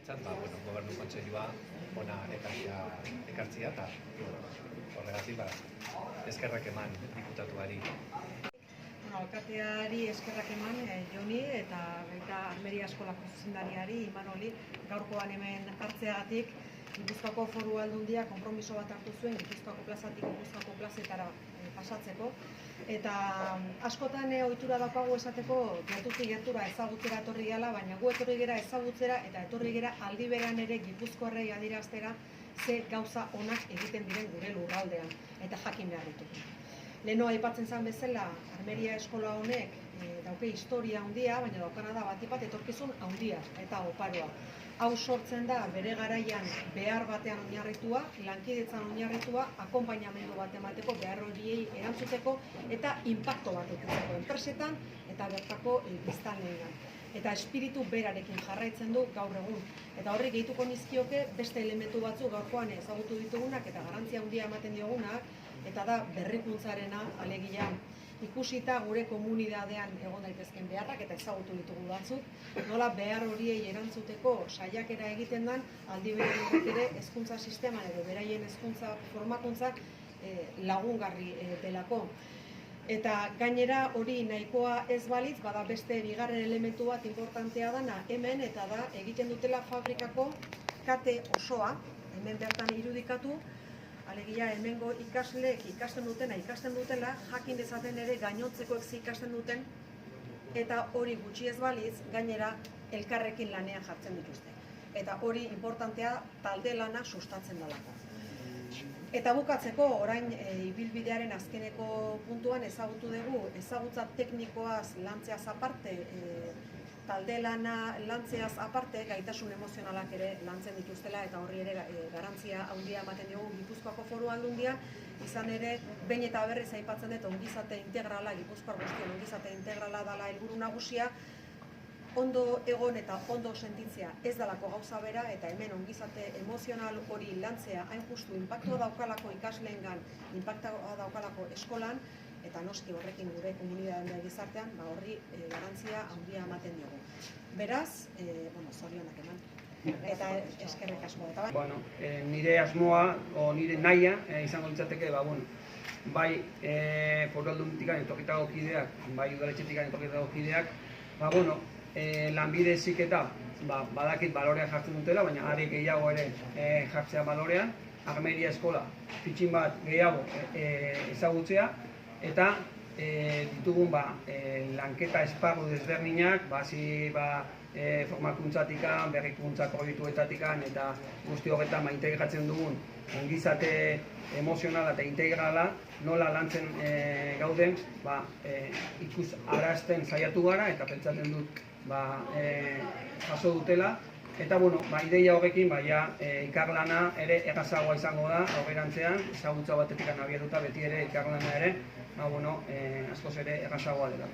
gobernu kontseilua ona ekartzia eta horregatik eskerrak eman diputatuari. Alkateari eskerrak eman Joni eta baita Armeria Eskolako zuzendariari Imanoli gaurkoan hemen hartzeagatik. Gipuzkoako Foru Aldundia konpromiso bat hartu zuen Gipuzkoako plazatik Gipuzkoako plazetara pasatzeko. Eta askotan ohitura daukagu esateko gertutik gertura ezagutzera etorri gela, baina gu etorri gera ezagutzera eta etorri gera aldi berean ere Gipuzkoarrei adieraztera ze gauza onak egiten diren gure lurraldean eta jakin behar ditugu. Leheno aipatzen zen bezala, Armeria Eskola honek dauke historia handia, baina daukana da bat etorkizun handia eta oparoa. Hau sortzen da bere garaian behar batean oinarritua, lankidetzan oinarritua, akonpainamendu bat emateko, behar horiei erantzuteko eta inpakto bat edukitzeko enpresetan eta bertako biztanleengan. Eta espiritu berarekin jarraitzen du gaur egun. Eta horri gehituko nizkioke beste elementu batzu gaurkoan ezagutu ditugunak eta garantzia handia ematen diogunak, eta da berrikuntzarena alegia. Ikusita gure komunidadean egon daitezken beharrak eta ezagutu ditugu batzuk, nola behar horiei erantzuteko saiakera egiten den aldi berean ere hezkuntza sisteman edo beraien hezkuntza formakuntza lagungarri delako. Eta gainera hori nahikoa ez balitz, bada beste bigarren elementu bat importantea dana hemen eta da egiten dutela fabrikako kate osoa, hemen bertan irudikatu, alegia hemengo ikasleek ikasten dutela, jakin dezaten ere gainontzekoek ikasten duten, eta hori gutxi ez balitz, gainera elkarrekin lanean jartzen dituzte. Eta hori importantea talde lana sustatzen dalako. Eta bukatzeko, orain ibilbidearen azkeneko puntuan ezagutu dugu, ezagutza teknikoaz lantzeaz aparte, talde lana lantzeaz aparte, gaitasun emozionalak ere lantzen dituztela eta horri ere garantzia handia ematen diogu Gipuzkoako Foru Aldundia, izan ere behin eta berriz aipatzen dut ongizate integrala, Gipuzkoar guztien ongizate integrala dela helburu nagusia, ondo egon eta ondo sentitzea ez dalako gauza bera eta hemen ongizate emozional hori lantzea hain justu inpaktua daukalako ikasleengan, inpaktua daukalako eskolan, eta noski horrekin gure komunitatean da gizartean, horri garantzia handia ematen diogu. Beraz, zorionak eman. Eta eskerrik asko. Nire asmoa, o nire nahia, izango litzateke, bai Foru Aldundik etorritako kideak, bai udaletxetik etorritako kideak, lanbide heziketa badakit balorean jartzen dutela, baina are gehiago ere jartzea balorean, Armeria Eskola fitxin bat gehiago ezagutzea, eta ditugun lanketa esparru desberdinak, formakuntzatikan, berrikuntza proiektuetatikan eta guzti horretan integratzen dugun ongizate emozionala eta integrala nola lantzen gauden ikus arazten saiatu gara eta pentsatzen dut jaso dutela. Eta ideia horrekin ikarlana ere errazagoa izango da aurrerantzean, ezagutza batetik abiatuta beti ere ikarlana ere askoz ere errazagoa dela.